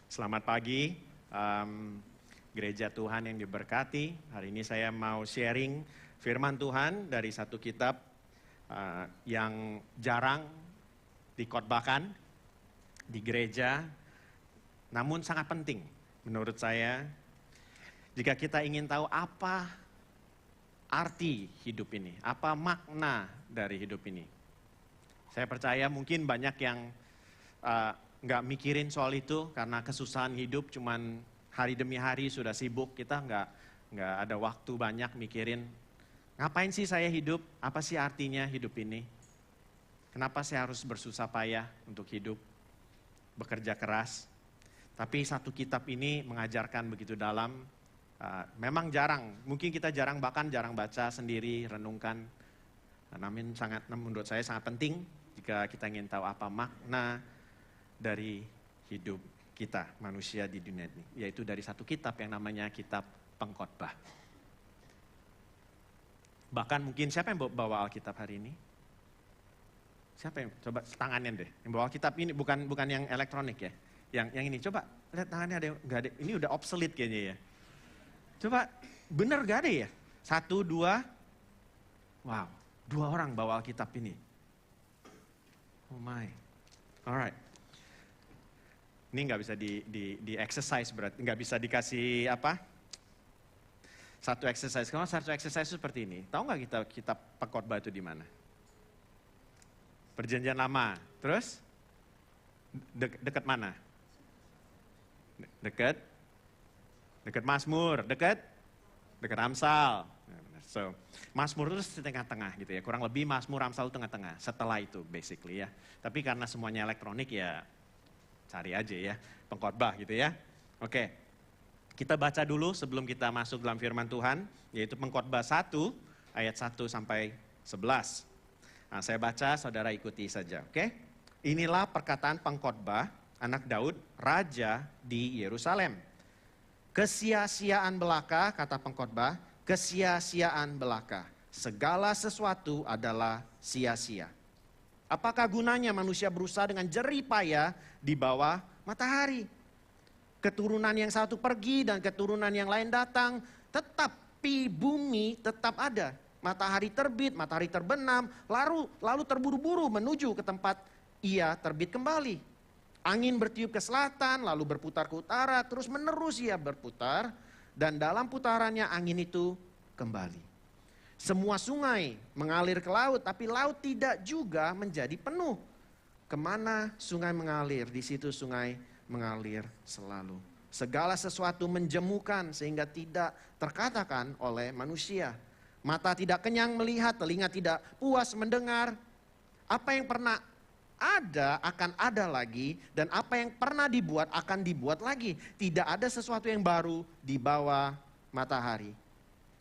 Selamat pagi, gereja Tuhan yang diberkati. Hari ini saya mau sharing firman Tuhan dari satu kitab yang jarang dikhotbahkan di gereja, namun sangat penting menurut saya. Jika kita ingin tahu apa arti hidup ini, apa makna dari hidup ini. Saya percaya mungkin banyak yang nggak mikirin soal itu karena kesusahan hidup, cuman hari demi hari sudah sibuk, kita nggak ada waktu banyak mikirin ngapain sih saya hidup, apa sih artinya hidup ini, kenapa saya harus bersusah payah untuk hidup, bekerja keras. Tapi satu kitab ini mengajarkan begitu dalam, memang jarang, mungkin kita jarang, bahkan jarang baca sendiri, renungkan, namun menurut saya sangat penting jika kita ingin tahu apa makna dari hidup kita, manusia di dunia ini. Yaitu dari satu kitab yang namanya kitab Pengkhotbah. Bahkan mungkin siapa yang bawa Alkitab hari ini? Siapa yang, coba tangannya deh. Yang bawa Alkitab ini bukan yang elektronik ya. Yang ini, coba lihat tangannya ada, nggak ada. Ini udah obsolete kayaknya ya. Coba, bener gak ada ya? 1, 2, wow, 2 orang bawa Alkitab ini. Oh my, alright. Ini nggak bisa di exercise berarti, nggak bisa dikasih apa? Satu exercise. Kalau satu exercise seperti ini, tahu nggak kita kitab Pengkhotbah itu di mana? Perjanjian Lama. Terus dekat mana? Dekat Mazmur, dekat Amsal. So, Mazmur itu di tengah-tengah gitu ya. Kurang lebih Mazmur, Amsal tengah-tengah. Setelah itu basically ya. Tapi karena semuanya elektronik ya cari aja ya, Pengkhotbah gitu ya. Oke, kita baca dulu sebelum kita masuk dalam firman Tuhan, yaitu Pengkhotbah 1, ayat 1 sampai 11. Nah, saya baca, saudara ikuti saja, oke? Inilah perkataan Pengkhotbah, anak Daud, raja di Yerusalem. Kesia-siaan belaka, kata Pengkhotbah, kesia-siaan belaka. Segala sesuatu adalah sia-sia. Apakah gunanya manusia berusaha dengan jerih payah di bawah matahari? Keturunan yang satu pergi dan keturunan yang lain datang, tetapi bumi tetap ada. Matahari terbit, matahari terbenam, lalu terburu-buru menuju ke tempat ia terbit kembali. Angin bertiup ke selatan, lalu berputar ke utara, terus menerus ia berputar, dan dalam putarannya angin itu kembali. Semua sungai mengalir ke laut, tapi laut tidak juga menjadi penuh. Kemana sungai mengalir, di situ sungai mengalir selalu. Segala sesuatu menjemukan sehingga tidak terkatakan oleh manusia. Mata tidak kenyang melihat, telinga tidak puas mendengar. Apa yang pernah ada akan ada lagi, dan apa yang pernah dibuat akan dibuat lagi. Tidak ada sesuatu yang baru di bawah matahari.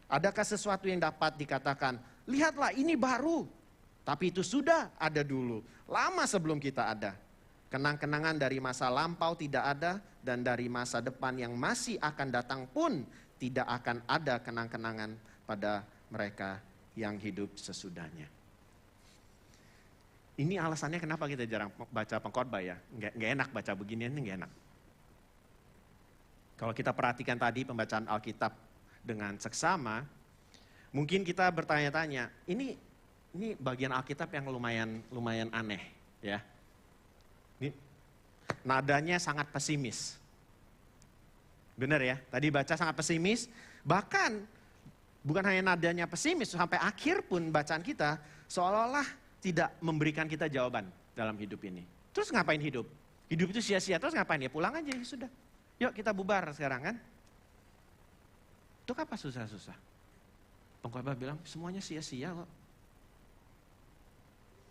Adakah sesuatu yang dapat dikatakan, lihatlah ini baru, tapi itu sudah ada dulu, lama sebelum kita ada. Kenang-kenangan dari masa lampau tidak ada, dan dari masa depan yang masih akan datang pun tidak akan ada kenang-kenangan pada mereka yang hidup sesudahnya. Ini alasannya kenapa kita jarang baca Pengkhotbah ya, nggak enak baca beginian, nggak enak. Kalau kita perhatikan tadi pembacaan Alkitab dengan seksama, mungkin kita bertanya-tanya, ini bagian Alkitab yang lumayan aneh ya. Ini nadanya sangat pesimis. Benar ya? Tadi baca sangat pesimis, bahkan bukan hanya nadanya pesimis, sampai akhir pun bacaan kita seolah-olah tidak memberikan kita jawaban dalam hidup ini. Terus ngapain hidup? Hidup itu sia-sia, terus ngapain ya? Pulang aja ya sudah. Yuk kita bubar sekarang kan? Itu apa susah-susah? Pengkhotbah bilang semuanya sia-sia kok.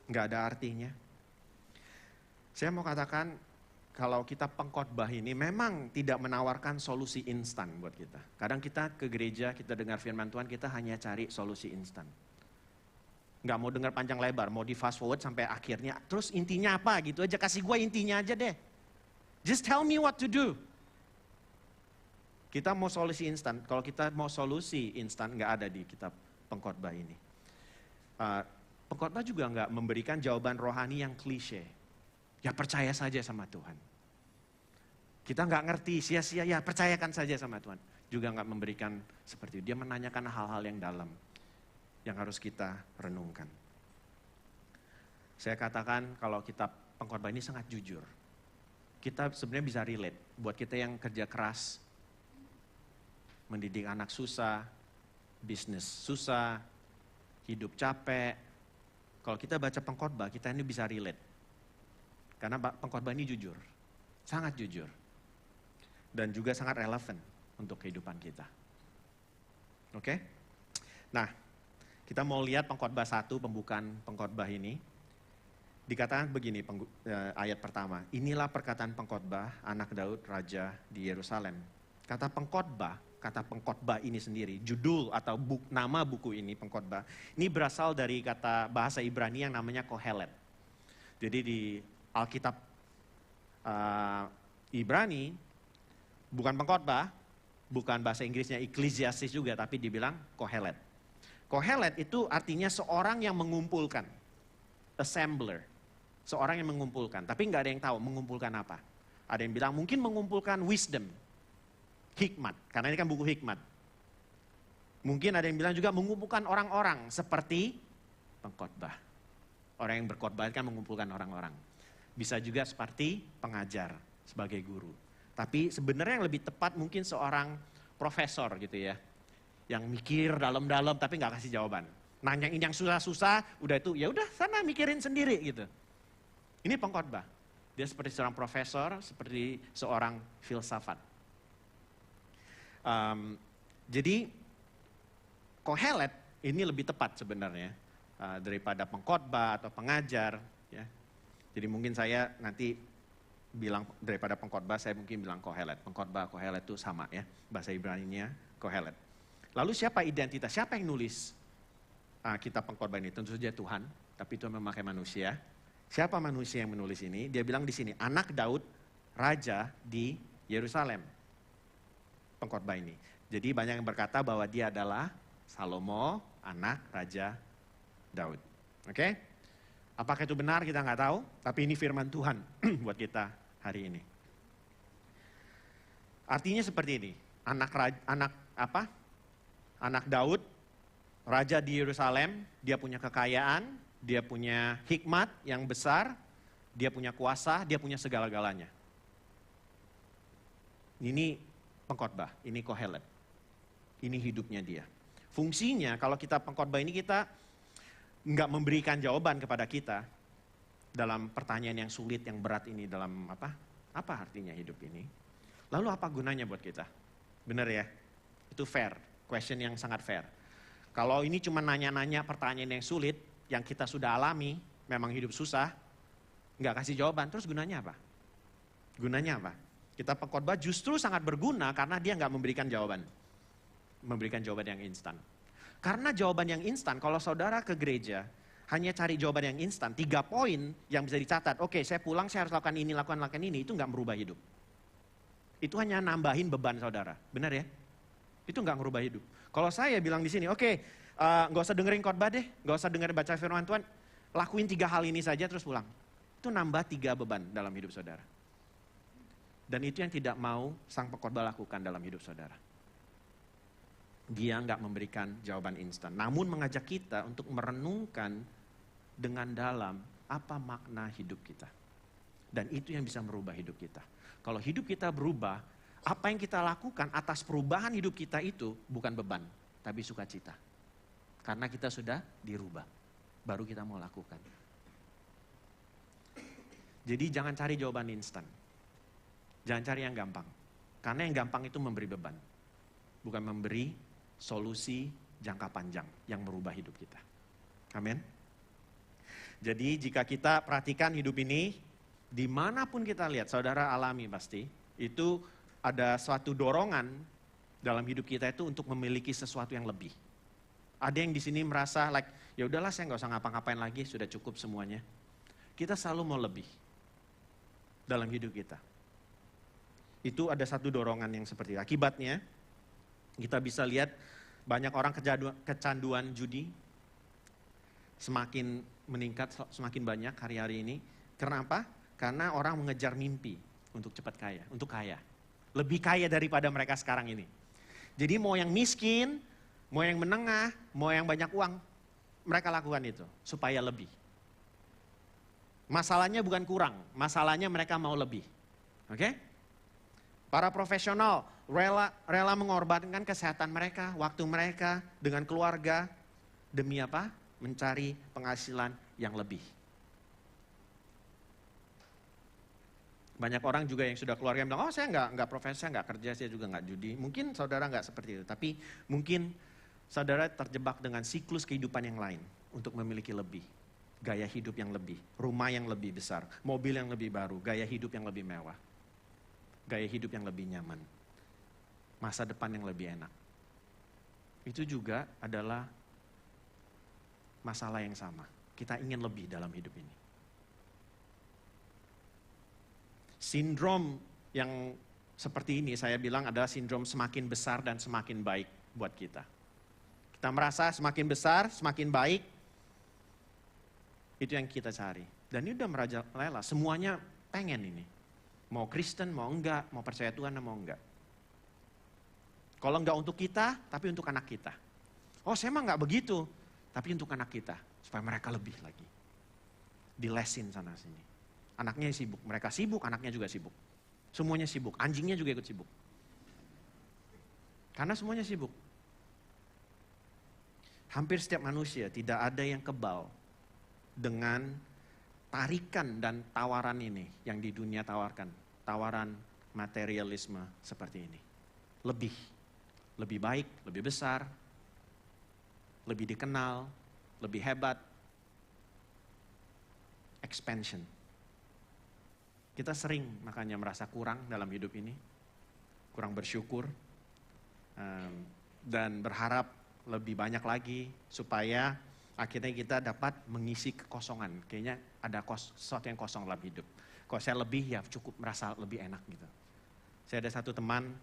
Nggak ada artinya. Saya mau katakan kalau kita Pengkhotbah ini memang tidak menawarkan solusi instan buat kita. Kadang kita ke gereja, kita dengar firman Tuhan, kita hanya cari solusi instan. Nggak mau dengar panjang lebar, mau di fast forward sampai akhirnya. Terus intinya apa gitu aja, kasih gue intinya aja deh. Just tell me what to do. Kita mau solusi instan, kalau kita mau solusi instan nggak ada di kitab Pengkhotbah ini. Pengkhotbah juga nggak memberikan jawaban rohani yang klise. Ya percaya saja sama Tuhan. Kita nggak ngerti, sia-sia, ya percayakan saja sama Tuhan. Juga nggak memberikan seperti itu. Dia menanyakan hal-hal yang dalam, yang harus kita renungkan. Saya katakan kalau kitab pengkhotbah ini sangat jujur. Kita sebenarnya bisa relate. Buat kita yang kerja keras, mendidik anak susah, bisnis susah, hidup capek. Kalau kita baca pengkhotbah, kita ini bisa relate. Karena pengkhotbah ini jujur, sangat jujur. Dan juga sangat relevan untuk kehidupan kita. Oke? Nah, kita mau lihat pengkhotbah 1, pembukaan pengkhotbah ini. Dikatakan begini ayat pertama, inilah perkataan pengkhotbah anak Daud raja di Yerusalem. Kata pengkhotbah ini sendiri, judul atau nama buku ini pengkhotbah, ini berasal dari kata bahasa Ibrani yang namanya Kohelet. Jadi di Alkitab Ibrani, bukan pengkhotbah, bukan bahasa Inggrisnya Ecclesiastes juga, tapi dibilang Kohelet. Kohelet itu artinya seorang yang mengumpulkan, assembler. Seorang yang mengumpulkan, tapi nggak ada yang tahu mengumpulkan apa. Ada yang bilang mungkin mengumpulkan wisdom, hikmat, karena ini kan buku hikmat. Mungkin ada yang bilang juga mengumpulkan orang-orang seperti pengkhotbah. Orang yang berkhotbah kan mengumpulkan orang-orang. Bisa juga seperti pengajar, sebagai guru. Tapi sebenarnya yang lebih tepat mungkin seorang profesor gitu ya. Yang mikir dalam-dalam tapi nggak kasih jawaban. Nanyain yang susah-susah, udah itu ya udah sana mikirin sendiri gitu. Ini pengkhotbah. Dia seperti seorang profesor, seperti seorang filsafat. Jadi Kohelet ini lebih tepat sebenarnya daripada pengkhotbah atau pengajar. Ya. Jadi mungkin saya nanti bilang daripada pengkhotbah, saya mungkin bilang Kohelet. Pengkhotbah, Kohelet itu sama ya, bahasa Ibraninya Kohelet. Lalu siapa identitas? Siapa yang nulis kitab pengkhotbah ini? Tentu saja Tuhan, tapi Tuhan memakai manusia. Siapa manusia yang menulis ini? Dia bilang di sini, anak Daud, raja di Yerusalem. Pengkhotbah ini. Jadi banyak yang berkata bahwa dia adalah Salomo, anak Raja Daud. Oke? Apakah itu benar? Kita nggak tahu. Tapi ini firman Tuhan buat kita hari ini. Artinya seperti ini. Anak Daud, raja di Yerusalem, dia punya kekayaan, dia punya hikmat yang besar, dia punya kuasa, dia punya segala-galanya. Ini pengkhotbah, ini Kohelet. Ini hidupnya dia. Fungsinya kalau kita pengkhotbah ini kita nggak memberikan jawaban kepada kita dalam pertanyaan yang sulit, yang berat ini dalam apa artinya hidup ini. Lalu apa gunanya buat kita? Benar ya? Itu fair, question yang sangat fair. Kalau ini cuma nanya-nanya pertanyaan yang sulit, yang kita sudah alami, memang hidup susah, nggak kasih jawaban, terus gunanya apa? Gunanya apa? Kita pengkhotbah justru sangat berguna karena dia nggak memberikan jawaban. Memberikan jawaban yang instan. Karena jawaban yang instan, kalau saudara ke gereja, hanya cari jawaban yang instan, 3 poin yang bisa dicatat, oke saya pulang saya harus lakukan ini, lakukan ini, itu nggak merubah hidup. Itu hanya nambahin beban saudara, benar ya? Itu nggak merubah hidup. Kalau saya bilang di sini, oke, nggak usah dengerin khotbah deh, nggak usah dengerin baca firman Tuhan, lakuin 3 hal ini saja terus pulang. Itu nambah 3 beban dalam hidup saudara. Dan itu yang tidak mau sang pengkhotbah lakukan dalam hidup saudara. Dia nggak memberikan jawaban instan, namun mengajak kita untuk merenungkan dengan dalam apa makna hidup kita. Dan itu yang bisa merubah hidup kita. Kalau hidup kita berubah, apa yang kita lakukan atas perubahan hidup kita itu bukan beban, tapi sukacita. Karena kita sudah dirubah, baru kita mau lakukan. Jadi jangan cari jawaban instan. Jangan cari yang gampang. Karena yang gampang itu memberi beban. Bukan memberi solusi jangka panjang yang merubah hidup kita. Amin. Jadi jika kita perhatikan hidup ini, dimanapun kita lihat, saudara alami pasti, itu ada suatu dorongan dalam hidup kita itu untuk memiliki sesuatu yang lebih. Ada yang di sini merasa ya udahlah saya nggak usah ngapa-ngapain lagi, sudah cukup semuanya. Kita selalu mau lebih dalam hidup kita. Itu ada satu dorongan yang seperti itu. Akibatnya kita bisa lihat banyak orang kecanduan judi semakin meningkat, semakin banyak hari-hari ini. Kenapa? Karena orang mengejar mimpi. untuk cepat kaya, untuk kaya. Lebih kaya daripada mereka sekarang ini. Jadi mau yang miskin, mau yang menengah, mau yang banyak uang, mereka lakukan itu supaya lebih. Masalahnya bukan kurang, masalahnya mereka mau lebih. Oke? Para profesional rela mengorbankan kesehatan mereka, waktu mereka dengan keluarga demi apa? Mencari penghasilan yang lebih. Banyak orang juga yang sudah keluarga yang bilang, oh saya nggak profesi, saya nggak kerja, saya juga nggak judi. Mungkin saudara nggak seperti itu, tapi mungkin saudara terjebak dengan siklus kehidupan yang lain untuk memiliki lebih. Gaya hidup yang lebih, rumah yang lebih besar, mobil yang lebih baru, gaya hidup yang lebih mewah. Gaya hidup yang lebih nyaman. Masa depan yang lebih enak. Itu juga adalah masalah yang sama. Kita ingin lebih dalam hidup ini. Sindrom yang seperti ini saya bilang adalah sindrom semakin besar dan semakin baik buat kita. Kita merasa semakin besar, semakin baik, itu yang kita cari. Dan ini udah merajalela, semuanya pengen ini. Mau Kristen, mau enggak, mau percaya Tuhan, mau enggak. Kalau enggak untuk kita, tapi untuk anak kita. Oh saya mah enggak begitu, tapi untuk anak kita. Supaya mereka lebih lagi. Dilesin sana sini. Anaknya sibuk, mereka sibuk, anaknya juga sibuk. Semuanya sibuk, anjingnya juga ikut sibuk. Karena semuanya sibuk. Hampir setiap manusia tidak ada yang kebal dengan tarikan dan tawaran ini yang di dunia tawarkan. Tawaran materialisme seperti ini. Lebih baik, lebih besar, lebih dikenal, lebih hebat. Expansion. Kita sering makanya merasa kurang dalam hidup ini, kurang bersyukur, dan berharap lebih banyak lagi supaya akhirnya kita dapat mengisi kekosongan. Kayaknya ada sesuatu yang kosong dalam hidup. Kalau saya lebih ya cukup merasa lebih enak gitu. Saya ada satu teman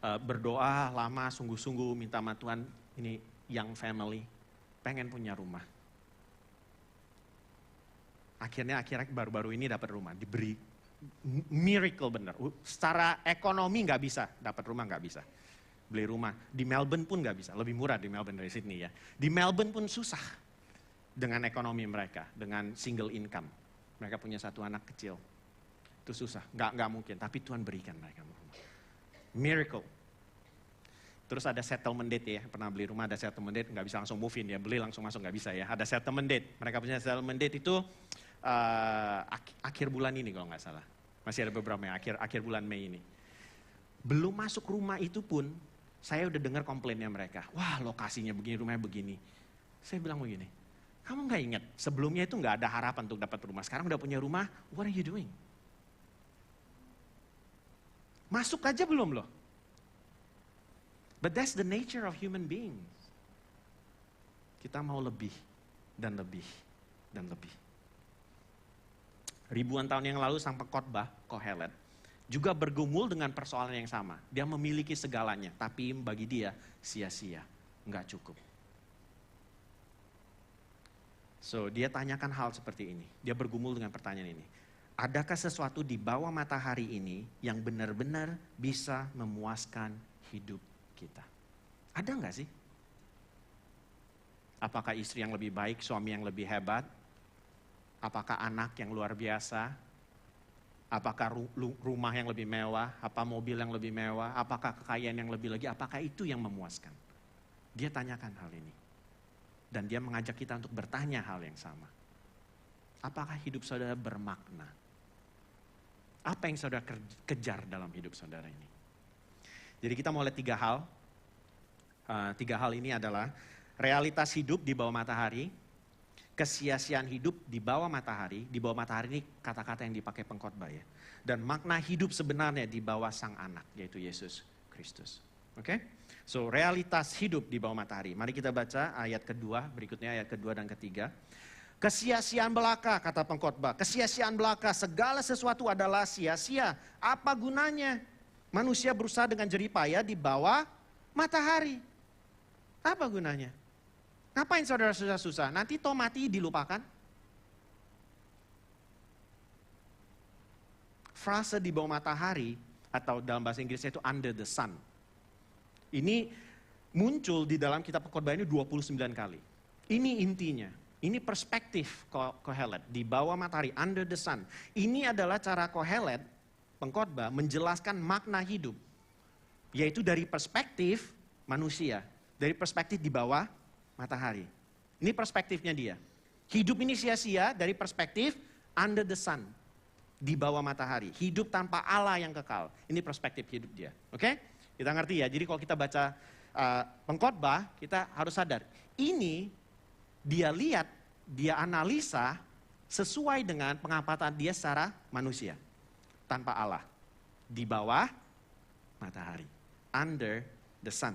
berdoa lama sungguh-sungguh minta sama Tuhan, ini young family, pengen punya rumah. Akhirnya baru-baru ini dapat rumah, diberi miracle bener. Secara ekonomi nggak bisa, dapat rumah nggak bisa. Beli rumah, di Melbourne pun nggak bisa, lebih murah di Melbourne dari Sydney ya. Di Melbourne pun susah dengan ekonomi mereka, dengan single income. Mereka punya satu anak kecil, itu susah, nggak mungkin. Tapi Tuhan berikan mereka rumah. Miracle. Terus ada settlement date ya, pernah beli rumah ada settlement date, nggak bisa langsung move in ya, beli langsung masuk nggak bisa ya. Ada settlement date, mereka punya settlement date itu akhir bulan ini kalau nggak salah. Masih ada beberapa yang akhir bulan Mei ini. Belum masuk rumah itu pun, saya udah dengar komplainnya mereka. Wah lokasinya begini, rumahnya begini. Saya bilang begini, kamu nggak ingat sebelumnya itu nggak ada harapan untuk dapat rumah. Sekarang udah punya rumah, what are you doing? Masuk aja belum loh. But that's the nature of human beings. Kita mau lebih dan lebih dan lebih. Ribuan tahun yang lalu sang pengkhotbah Kohelet juga bergumul dengan persoalan yang sama. Dia memiliki segalanya, tapi bagi dia sia-sia, nggak cukup. So dia tanyakan hal seperti ini. Dia bergumul dengan pertanyaan ini. Adakah sesuatu di bawah matahari ini yang benar-benar bisa memuaskan hidup kita? Ada nggak sih? Apakah istri yang lebih baik, suami yang lebih hebat? Apakah anak yang luar biasa? Apakah rumah yang lebih mewah? Apa mobil yang lebih mewah? Apakah kekayaan yang lebih lagi? Apakah itu yang memuaskan? Dia tanyakan hal ini. Dan dia mengajak kita untuk bertanya hal yang sama. Apakah hidup saudara bermakna? Apa yang saudara kejar dalam hidup saudara ini? Jadi kita mau lihat 3 hal. 3 hal ini adalah realitas hidup di bawah matahari, kesia-siaan hidup di bawah matahari ini kata-kata yang dipakai pengkhotbah ya. Dan makna hidup sebenarnya di bawah sang anak, yaitu Yesus Kristus. Oke? So, realitas hidup di bawah matahari. Mari kita baca ayat kedua, berikutnya ayat kedua dan ketiga. Kesia-siaan belaka, kata pengkhotbah. Kesia-siaan belaka, segala sesuatu adalah sia-sia. Apa gunanya? Manusia berusaha dengan jerih payah di bawah matahari. Apa gunanya? Ngapain saudara susah-susah? Nanti toh mati dilupakan. frase di bawah matahari, atau dalam bahasa Inggrisnya itu under the sun. Ini muncul di dalam kitab Pengkhotbah ini 29 kali. Ini intinya, ini perspektif Kohelet, di bawah matahari, under the sun. Ini adalah cara Kohelet, Pengkhotbah, menjelaskan makna hidup. Yaitu dari perspektif manusia, dari perspektif di bawah matahari. Ini perspektifnya dia. Hidup ini sia-sia dari perspektif under the sun, di bawah matahari. Hidup tanpa Allah yang kekal. Ini perspektif hidup dia. Oke? Kita ngerti ya. Jadi kalau kita baca Pengkhotbah, kita harus sadar. Ini dia lihat, dia analisa sesuai dengan pengamatan dia secara manusia. Tanpa Allah. Di bawah matahari. Under the sun.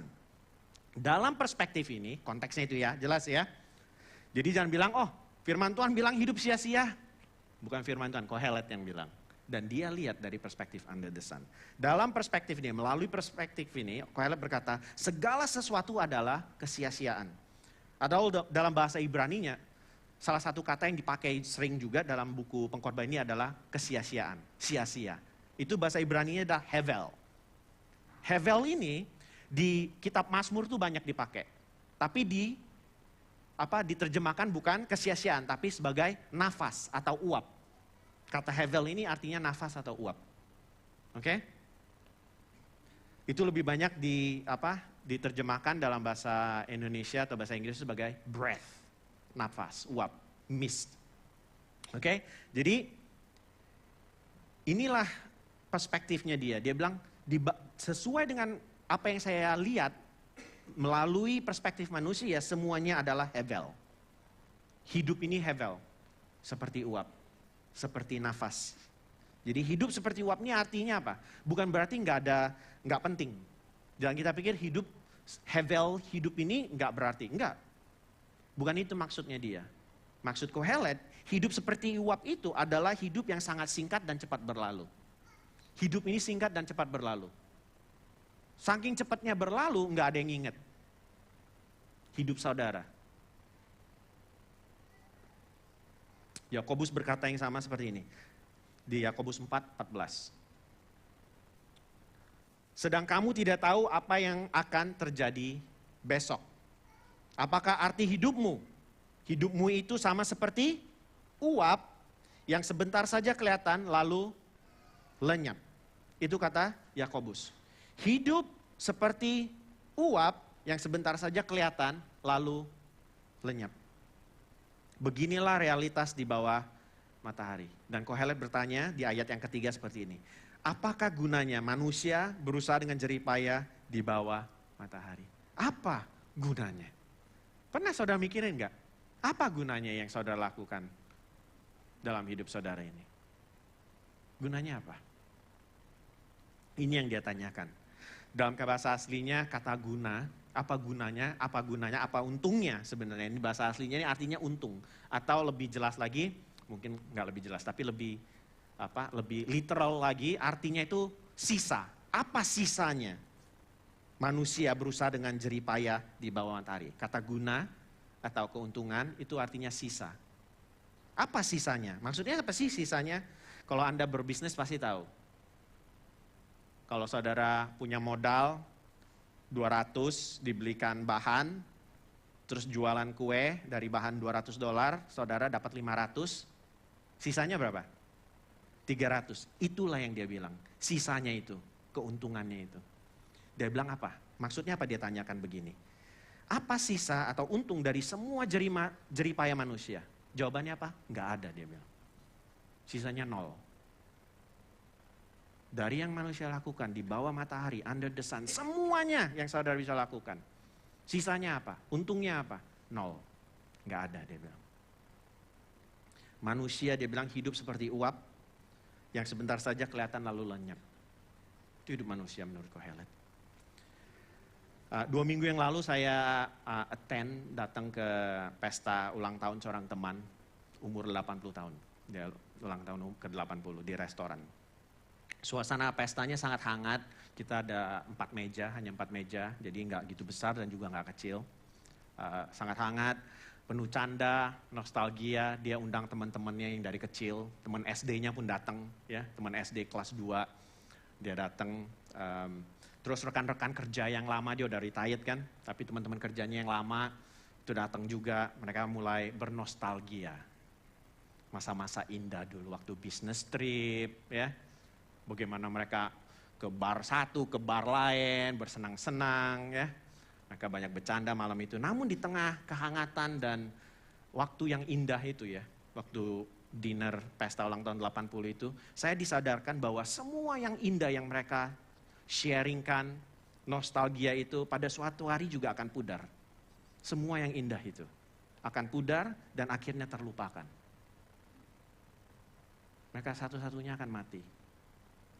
Dalam perspektif ini, konteksnya itu ya, jelas ya. Jadi jangan bilang, oh firman Tuhan bilang hidup sia-sia. Bukan firman Tuhan, Kohelet yang bilang. Dan dia lihat dari perspektif under the sun. Dalam perspektif ini, melalui perspektif ini, Kohelet berkata, segala sesuatu adalah kesia-siaan. Atau dalam bahasa Ibraninya, salah satu kata yang dipakai sering juga dalam buku Pengkhotbah ini adalah kesia-siaan, sia-sia. Itu bahasa Ibraninya adalah hevel. Hevel ini di kitab Mazmur tuh banyak dipakai. Tapi diterjemahkan bukan kesia-siaan, tapi sebagai nafas atau uap. Kata hevel ini artinya nafas atau uap. Oke? Itu lebih banyak diterjemahkan dalam bahasa Indonesia atau bahasa Inggris sebagai breath, nafas, uap, mist. Oke? Jadi inilah perspektifnya dia. Dia bilang sesuai dengan apa yang saya lihat melalui perspektif manusia, semuanya adalah hevel. Hidup ini hevel, seperti uap, seperti nafas. Jadi hidup seperti uap ini artinya apa? Bukan berarti nggak penting. Jangan kita pikir hevel hidup ini nggak berarti, enggak. Bukan itu maksudnya dia. Maksud Kohelet, hidup seperti uap itu adalah hidup yang sangat singkat dan cepat berlalu. Hidup ini singkat dan cepat berlalu. Saking cepatnya berlalu, nggak ada yang ingat. Hidup saudara. Yakobus berkata yang sama seperti ini. Di Yakobus 4:14. Sedang kamu tidak tahu apa yang akan terjadi besok. Apakah arti hidupmu? Hidupmu itu sama seperti uap yang sebentar saja kelihatan lalu lenyap. Itu kata Yakobus. Hidup seperti uap yang sebentar saja kelihatan lalu lenyap. Beginilah realitas di bawah matahari. Dan Kohelet bertanya di ayat yang ketiga seperti ini. Apakah gunanya manusia berusaha dengan jeripaya di bawah matahari? Apa gunanya? Pernah saudara mikirin enggak? Apa gunanya yang saudara lakukan dalam hidup saudara ini? Gunanya apa? Ini yang dia tanyakan. Dalam bahasa aslinya kata guna, apa gunanya, apa untungnya sebenarnya. Ini bahasa aslinya ini artinya untung. Atau lebih jelas lagi, mungkin nggak lebih jelas, tapi lebih literal lagi, artinya itu sisa. Apa sisanya? Manusia berusaha dengan jeripaya di bawah matahari. Kata guna atau keuntungan itu artinya sisa. Apa sisanya? Maksudnya apa sih sisanya? Kalau Anda berbisnis pasti tahu. Kalau saudara punya modal 200 dibelikan bahan, terus jualan kue dari bahan $200, saudara dapat 500, sisanya berapa? 300. Itulah yang dia bilang, sisanya itu, keuntungannya itu. Dia bilang apa? Maksudnya apa dia tanyakan begini? Apa sisa atau untung dari semua jeripaya manusia? Jawabannya apa? Nggak ada dia bilang. Sisanya 0. Dari yang manusia lakukan di bawah matahari, under the sun, semuanya yang saudara bisa lakukan. Sisanya apa? Untungnya apa? 0. Nggak ada dia bilang. Manusia dia bilang hidup seperti uap yang sebentar saja kelihatan lalu lenyap. Itu hidup manusia menurut Kohelet. 2 minggu yang lalu saya datang ke pesta ulang tahun seorang teman umur 80 tahun. Dia ulang tahun ke-80 di restoran. Suasana pestanya sangat hangat, kita ada 4 meja, hanya 4 meja, jadi nggak gitu besar dan juga nggak kecil. Sangat hangat, penuh canda, nostalgia, dia undang teman-temannya yang dari kecil, teman SD-nya pun datang, ya, teman SD kelas 2, dia datang. Terus rekan-rekan kerja yang lama, dia udah retired kan, tapi teman-teman kerjanya yang lama itu datang juga, mereka mulai bernostalgia. Masa-masa indah dulu, waktu business trip, ya, bagaimana mereka ke bar satu, ke bar lain, bersenang-senang, ya. Mereka banyak bercanda malam itu. Namun di tengah kehangatan dan waktu yang indah itu ya, waktu dinner pesta ulang tahun 80 itu, saya disadarkan bahwa semua yang indah yang mereka sharingkan, nostalgia itu pada suatu hari juga akan pudar. Semua yang indah itu akan pudar dan akhirnya terlupakan. Mereka satu-satunya akan mati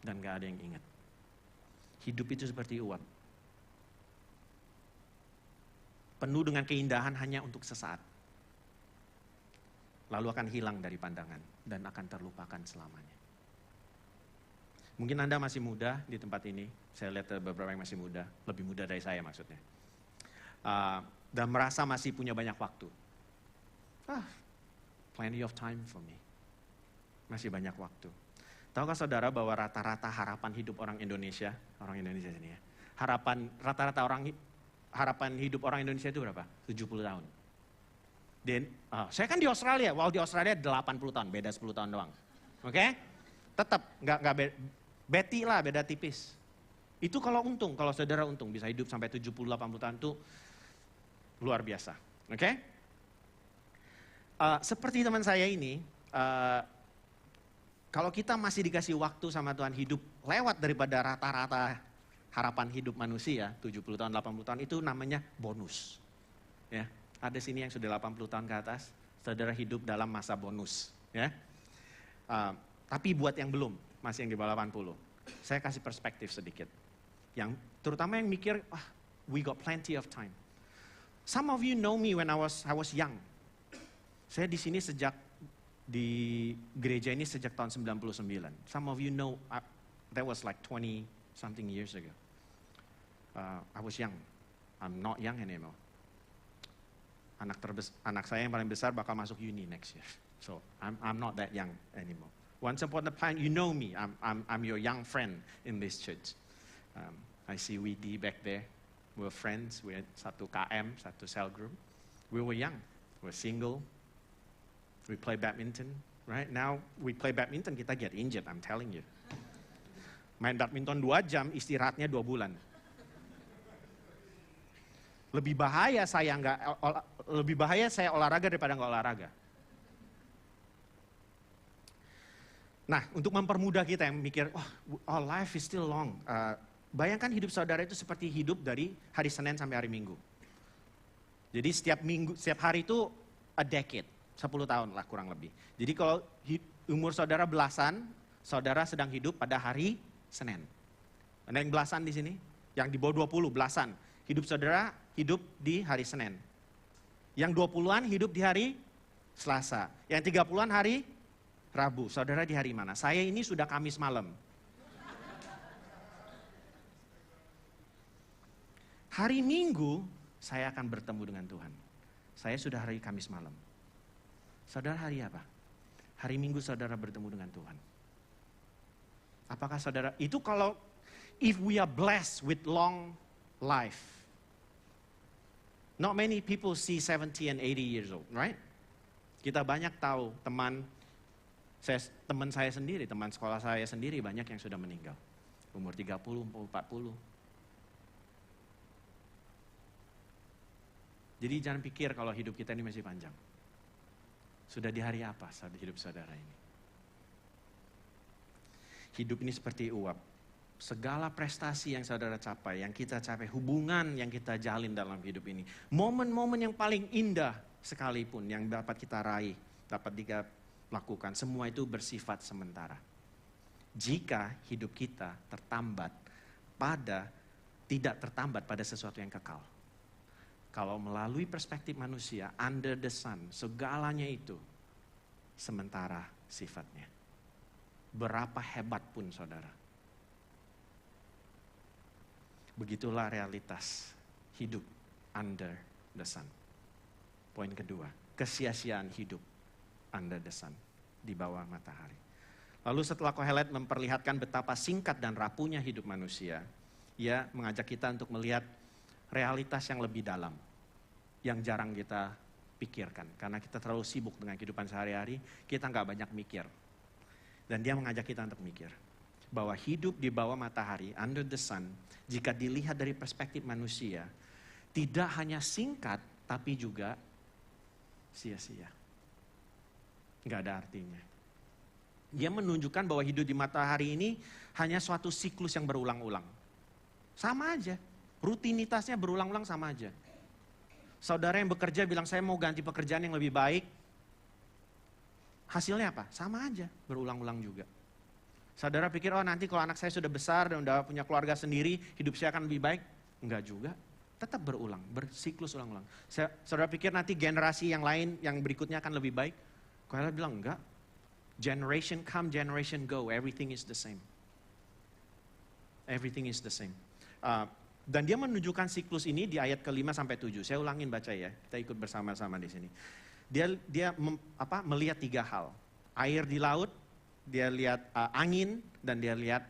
dan gak ada yang ingat. Hidup itu seperti uap. Penuh dengan keindahan hanya untuk sesaat. Lalu akan hilang dari pandangan dan akan terlupakan selamanya. Mungkin Anda masih muda di tempat ini. Saya lihat beberapa yang masih muda, lebih muda dari saya maksudnya. Dan merasa masih punya banyak waktu. Plenty of time for me. Masih banyak waktu. Tahukah saudara bahwa rata-rata harapan hidup orang Indonesia sini ya. Harapan hidup orang Indonesia itu berapa? 70 tahun. Saya kan di Australia, di Australia 80 tahun, beda 10 tahun doang. Oke? Tetap nggak beti lah, beda tipis. Itu kalau saudara untung bisa hidup sampai 70-80 tahun itu luar biasa. Oke? Seperti teman saya ini, kalau kita masih dikasih waktu sama Tuhan hidup lewat daripada rata-rata harapan hidup manusia, 70 tahun, 80 tahun, itu namanya bonus. Ya, ada sini yang sudah 80 tahun ke atas, saudara hidup dalam masa bonus. Ya. Tapi buat yang belum, masih yang di bawah 80, saya kasih perspektif sedikit. Terutama yang mikir, we got plenty of time. Some of you know me when I was young. Saya di sini di gereja ini sejak tahun 99. Some of you know, that was like 20 something years ago. I was young. I'm not young anymore. Anak saya yang paling besar bakal masuk uni next year. So I'm not that young anymore. Once upon a time, you know me. I'm your young friend in this church. I see Widi back there. We're friends. We're satu KM, satu cell group. We were young. We're single. We play badminton. Right now we play badminton, kita get injured. I'm telling you. Main badminton 2 jam, istirahatnya 2 bulan. Lebih bahaya saya olahraga daripada nggak olahraga. Nah, untuk mempermudah kita yang mikir, our life is still long. Bayangkan hidup saudara itu seperti hidup dari hari Senin sampai hari Minggu. Jadi setiap hari itu a decade, 10 tahun lah kurang lebih. Jadi kalau umur saudara belasan, saudara sedang hidup pada hari Senin. Ada yang belasan di sini? Yang di bawah 20, belasan. Hidup saudara hidup di hari Senin. Yang 20-an hidup di hari Selasa. Yang 30-an hari Rabu. Saudara di hari mana? Saya ini sudah Kamis malam. Hari Minggu saya akan bertemu dengan Tuhan. Saya sudah hari Kamis malam. Saudara hari apa? Hari Minggu saudara bertemu dengan Tuhan. Apakah saudara, itu kalau if we are blessed with long life. Not many people see 70 and 80 years old, right? Kita banyak tahu teman saya sendiri, teman sekolah saya sendiri banyak yang sudah meninggal. Umur 30, 40. Jadi jangan pikir kalau hidup kita ini masih panjang. Sudah di hari apa hidup saudara ini? Hidup ini seperti uap. Segala prestasi yang saudara capai, yang kita capai, hubungan yang kita jalin dalam hidup ini. Momen-momen yang paling indah sekalipun yang dapat kita raih, dapat kita lakukan. Semua itu bersifat sementara. Jika hidup kita tidak tertambat pada sesuatu yang kekal. Kalau melalui perspektif manusia, under the sun, segalanya itu sementara sifatnya. Berapa hebat pun saudara. Begitulah realitas hidup under the sun. Poin kedua, kesia-siaan hidup under the sun, di bawah matahari. Lalu setelah Kohelet memperlihatkan betapa singkat dan rapuhnya hidup manusia, ia mengajak kita untuk melihat realitas yang lebih dalam, yang jarang kita pikirkan. Karena kita terlalu sibuk dengan kehidupan sehari-hari, kita nggak banyak mikir. Dan dia mengajak kita untuk mikir, bahwa hidup di bawah matahari, under the sun, jika dilihat dari perspektif manusia, tidak hanya singkat, tapi juga sia-sia. Nggak ada artinya. Dia menunjukkan bahwa hidup di matahari ini hanya suatu siklus yang berulang-ulang. Sama aja, rutinitasnya berulang-ulang sama aja. Saudara yang bekerja bilang saya mau ganti pekerjaan yang lebih baik. Hasilnya apa? Sama aja, berulang-ulang juga. Saudara pikir, oh nanti kalau anak saya sudah besar dan udah punya keluarga sendiri, hidup saya akan lebih baik. Enggak juga, tetap berulang, bersiklus ulang-ulang. Saudara pikir nanti generasi yang lain, yang berikutnya akan lebih baik. Kohelet bilang enggak. Generation come, generation go, everything is the same. Everything is the same. Dan dia menunjukkan siklus ini di ayat ke-5 sampai 7. Saya ulangin baca ya, kita ikut bersama-sama di sini. Dia melihat 3 hal. Air di laut, dia lihat angin, dan dia lihat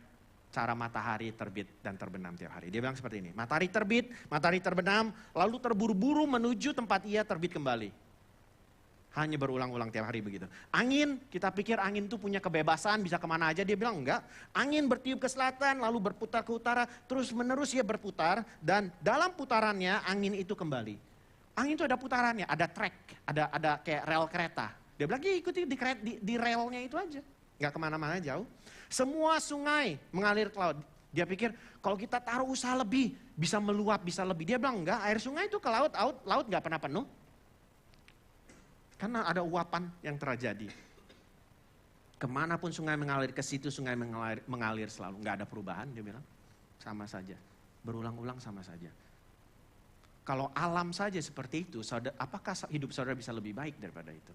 cara matahari terbit dan terbenam tiap hari. Dia bilang seperti ini, matahari terbit, matahari terbenam, lalu terburu-buru menuju tempat ia terbit kembali. Hanya berulang-ulang tiap hari begitu. Angin, kita pikir angin itu punya kebebasan, bisa kemana aja. Dia bilang enggak. Angin bertiup ke selatan, lalu berputar ke utara. Terus menerus dia berputar, dan dalam putarannya angin itu kembali. Angin itu ada putarannya, ada track, ada kayak rel kereta. Dia bilang, ikuti di relnya itu aja. Enggak kemana-mana jauh. Semua sungai mengalir ke laut. Dia pikir, kalau kita taruh usaha lebih, bisa meluap, bisa lebih. Dia bilang enggak, air sungai itu ke laut, laut enggak pernah penuh. Karena ada uapan yang terjadi. Kemanapun sungai mengalir, ke situ sungai mengalir selalu. Nggak ada perubahan, dia bilang. Sama saja. Berulang-ulang sama saja. Kalau alam saja seperti itu, apakah hidup saudara bisa lebih baik daripada itu?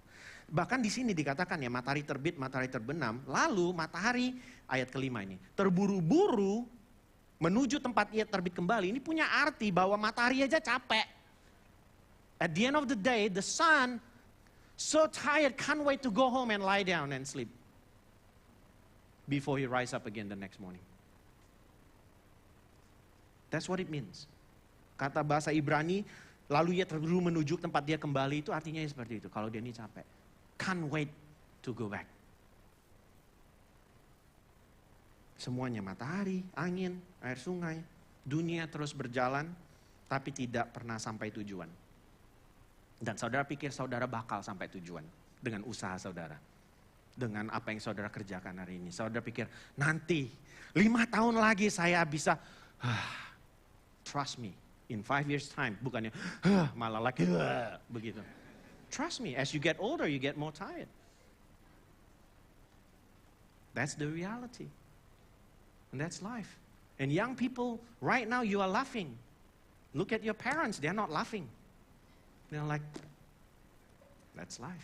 Bahkan di sini dikatakan ya, matahari terbit, matahari terbenam. Lalu matahari, ayat ke-5 ini, terburu-buru menuju tempat ia terbit kembali. Ini punya arti bahwa matahari aja capek. At the end of the day, the sun so tired, can't wait to go home and lie down and sleep before he rise up again the next morning. That's what it means. Kata bahasa Ibrani, lalu ia terburu menuju tempat dia kembali, itu artinya seperti itu. Kalau dia ini capek, can't wait to go back. Semuanya matahari, angin, air sungai, dunia terus berjalan, tapi tidak pernah sampai tujuan. Dan saudara pikir saudara bakal sampai tujuan dengan usaha saudara. Dengan apa yang saudara kerjakan hari ini. Saudara pikir nanti 5 tahun lagi saya bisa, trust me, in 5 years time. Bukannya malah lagi begitu. Trust me, as you get older you get more tired. That's the reality. And that's life. And young people, right now you are laughing. Look at your parents, they're not laughing. They're like, that's life.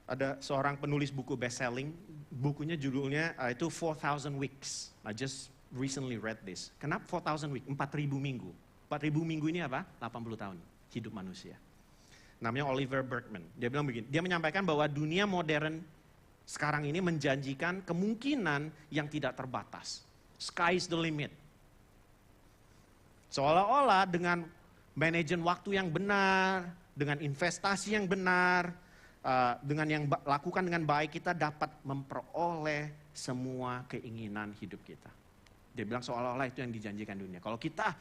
Ada seorang penulis buku best-selling, bukunya judulnya itu 4,000 Weeks. I just recently read this. Kenapa 4,000 Weeks? 4,000 minggu. 4,000 minggu ini apa? 80 tahun hidup manusia. Namanya Oliver Burkeman. Dia bilang begini, dia menyampaikan bahwa dunia modern sekarang ini menjanjikan kemungkinan yang tidak terbatas. Sky is the limit. Seolah-olah dengan manajemen waktu yang benar, dengan investasi yang benar, dengan yang lakukan dengan baik, kita dapat memperoleh semua keinginan hidup kita. Dia bilang seolah-olah itu yang dijanjikan dunia. Kalau kita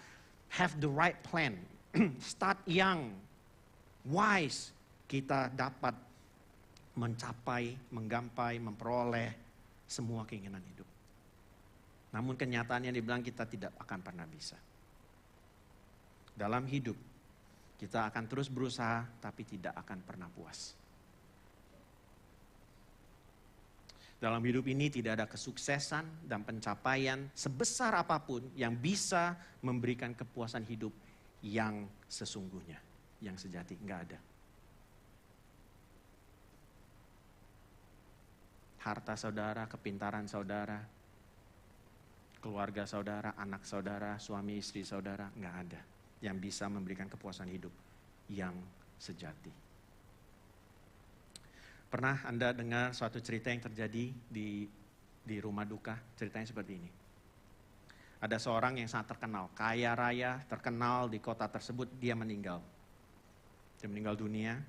have the right plan, start young, wise, kita dapat mencapai, menggapai, memperoleh semua keinginan hidup. Namun kenyataannya dibilang kita tidak akan pernah bisa. Dalam hidup, kita akan terus berusaha, tapi tidak akan pernah puas. Dalam hidup ini tidak ada kesuksesan dan pencapaian sebesar apapun yang bisa memberikan kepuasan hidup yang sesungguhnya, yang sejati. Enggak ada. Harta saudara, kepintaran saudara, keluarga saudara, anak saudara, suami istri saudara, nggak ada yang bisa memberikan kepuasan hidup yang sejati. Pernah Anda dengar suatu cerita yang terjadi di rumah duka? Ceritanya seperti ini. Ada seorang yang sangat terkenal, kaya raya, terkenal di kota tersebut, dia meninggal. Dia meninggal dunia.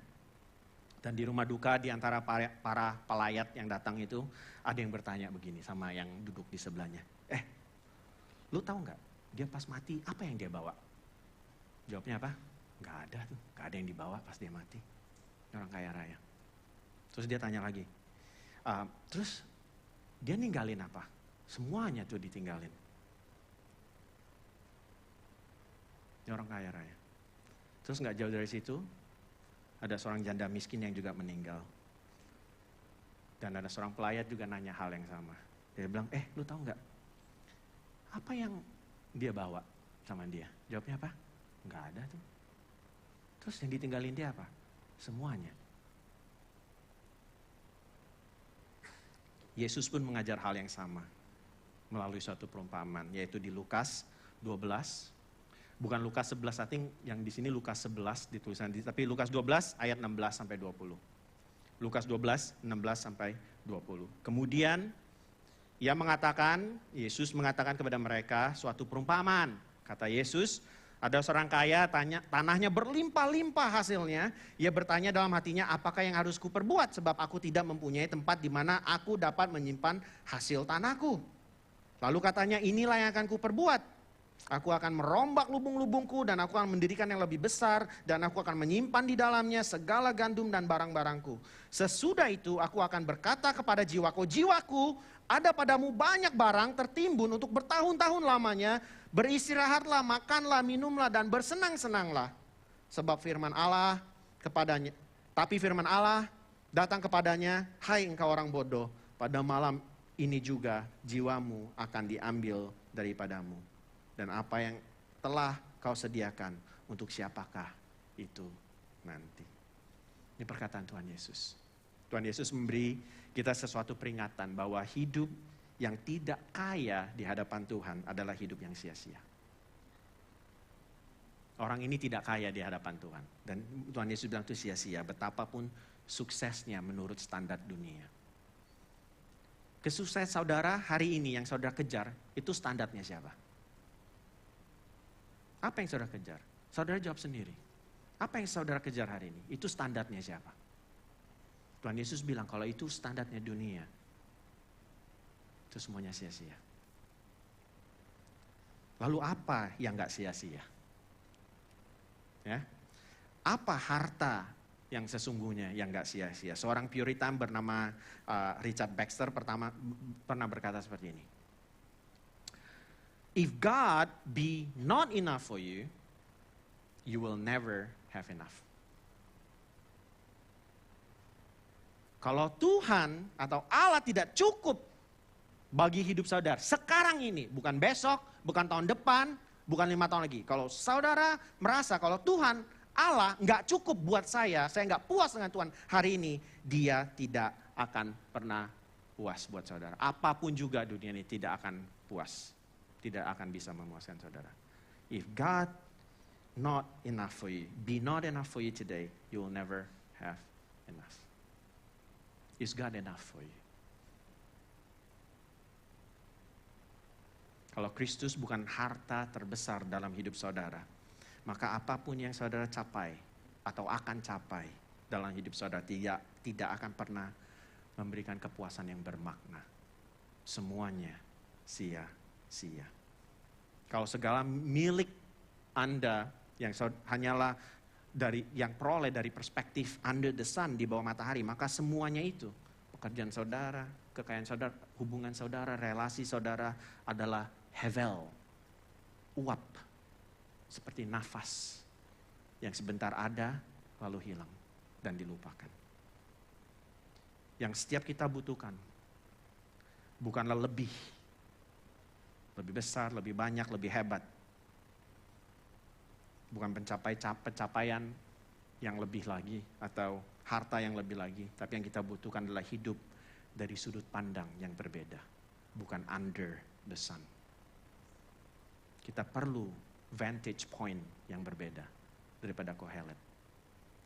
Dan di rumah duka, di antara para pelayat yang datang itu, ada yang bertanya begini sama yang duduk di sebelahnya. Lu tahu nggak, dia pas mati, apa yang dia bawa? Jawabnya apa? Nggak ada tuh, nggak ada yang dibawa pas dia mati. Orang kaya raya. Terus dia tanya lagi, terus dia ninggalin apa? Semuanya tuh ditinggalin. Ini orang kaya raya. Terus nggak jauh dari situ, ada seorang janda miskin yang juga meninggal. Dan ada seorang pelayat juga nanya hal yang sama. Dia bilang, lu tahu nggak? Apa yang dia bawa sama dia? Jawabnya apa? Nggak ada tuh. Terus yang ditinggalin dia apa? Semuanya. Yesus pun mengajar hal yang sama melalui suatu perumpamaan, yaitu di Lukas 12. Bukan Lukas 11, I think yang di sini Lukas 11 ditulisan, tapi Lukas 12 ayat 16 sampai 20. Lukas 12, 16 sampai 20. Kemudian Yesus mengatakan kepada mereka suatu perumpamaan. Kata Yesus, ada seorang kaya, tanahnya berlimpah-limpah hasilnya. Ia bertanya dalam hatinya, apakah yang harus kuperbuat? Sebab aku tidak mempunyai tempat di mana aku dapat menyimpan hasil tanahku. Lalu katanya, inilah yang akan kuperbuat. Aku akan merombak lubung-lubungku dan aku akan mendirikan yang lebih besar. Dan aku akan menyimpan di dalamnya segala gandum dan barang-barangku. Sesudah itu aku akan berkata kepada jiwaku, jiwaku, ada padamu banyak barang tertimbun untuk bertahun-tahun lamanya. Beristirahatlah, makanlah, minumlah dan bersenang-senanglah. Sebab firman Allah kepadanya, tapi firman Allah datang kepadanya, hai engkau orang bodoh, pada malam ini juga jiwamu akan diambil daripadamu. Dan apa yang telah kau sediakan, untuk siapakah itu nanti? Ini perkataan Tuhan Yesus. Tuhan Yesus memberi kita sesuatu peringatan bahwa hidup yang tidak kaya di hadapan Tuhan adalah hidup yang sia-sia. Orang ini tidak kaya di hadapan Tuhan. Dan Tuhan Yesus bilang itu sia-sia, betapapun suksesnya menurut standar dunia. Kesuksesan saudara hari ini yang saudara kejar, itu standarnya siapa? Apa yang saudara kejar? Saudara jawab sendiri. Apa yang saudara kejar hari ini? Itu standarnya siapa? Tuhan Yesus bilang kalau itu standarnya dunia, itu semuanya sia-sia. Lalu apa yang gak sia-sia? Ya, apa harta yang sesungguhnya yang gak sia-sia? Seorang Puritan bernama Richard Baxter pernah berkata seperti ini. If God be not enough for you, you will never have enough. Kalau Tuhan atau Allah tidak cukup bagi hidup saudara sekarang ini, bukan besok, bukan tahun depan, bukan 5 tahun lagi. Kalau saudara merasa kalau Tuhan Allah nggak cukup buat saya nggak puas dengan Tuhan hari ini, dia tidak akan pernah puas buat saudara. Apapun juga dunia ini tidak akan puas. Tidak akan bisa memuaskan saudara. If God not enough for you, be not enough for you today, you will never have enough. Is God enough for you? Kalau Kristus bukan harta terbesar dalam hidup saudara, maka apapun yang saudara capai atau akan capai dalam hidup saudara tidak akan pernah memberikan kepuasan yang bermakna. Semuanya sia-sia. Kalau segala milik Anda yang hanyalah yang peroleh dari perspektif under the sun, di bawah matahari, maka semuanya itu, pekerjaan saudara, kekayaan saudara, hubungan saudara, relasi saudara adalah hevel, uap, seperti nafas yang sebentar ada lalu hilang dan dilupakan. Yang setiap kita butuhkan bukanlah lebih besar, lebih banyak, lebih hebat. Bukan pencapaian yang lebih lagi atau harta yang lebih lagi, tapi yang kita butuhkan adalah hidup dari sudut pandang yang berbeda, bukan under the sun. Kita perlu vantage point yang berbeda daripada Kohelet.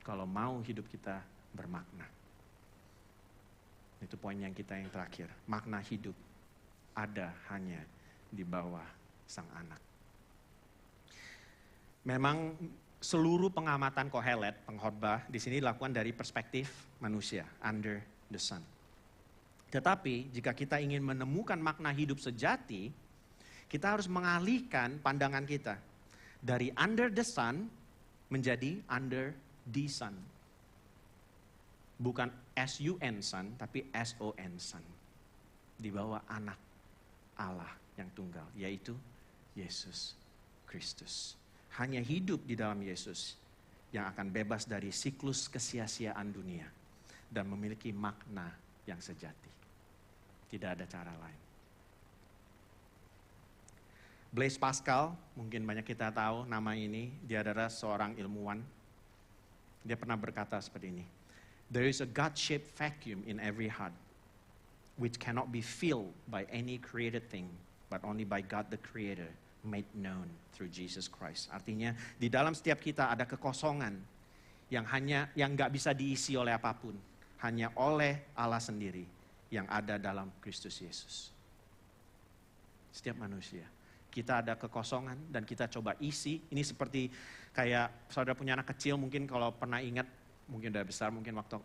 Kalau mau hidup kita bermakna. Itu poin yang kita yang terakhir. Makna hidup ada hanya di bawah Sang Anak. Memang seluruh pengamatan Kohelet, pengkhotbah, di sini dilakukan dari perspektif manusia, under the sun. Tetapi jika kita ingin menemukan makna hidup sejati, kita harus mengalihkan pandangan kita dari under the sun menjadi under the sun. Bukan S-U-N sun, tapi S-O-N sun. Di bawah anak Allah yang tunggal, yaitu Yesus Kristus. Hanya hidup di dalam Yesus yang akan bebas dari siklus kesia-siaan dunia dan memiliki makna yang sejati. Tidak ada cara lain. Blaise Pascal, mungkin banyak kita tahu nama ini, dia adalah seorang ilmuwan. Dia pernah berkata seperti ini, "There is a God-shaped vacuum in every heart, which cannot be filled by any created thing, but only by God the Creator, made known through Jesus Christ." Artinya, di dalam setiap kita ada kekosongan yang nggak bisa diisi oleh apapun, hanya oleh Allah sendiri yang ada dalam Kristus Yesus. Setiap manusia. Kita ada kekosongan dan kita coba isi. Ini seperti kayak saudara punya anak kecil, mungkin kalau pernah ingat, mungkin udah besar, mungkin waktu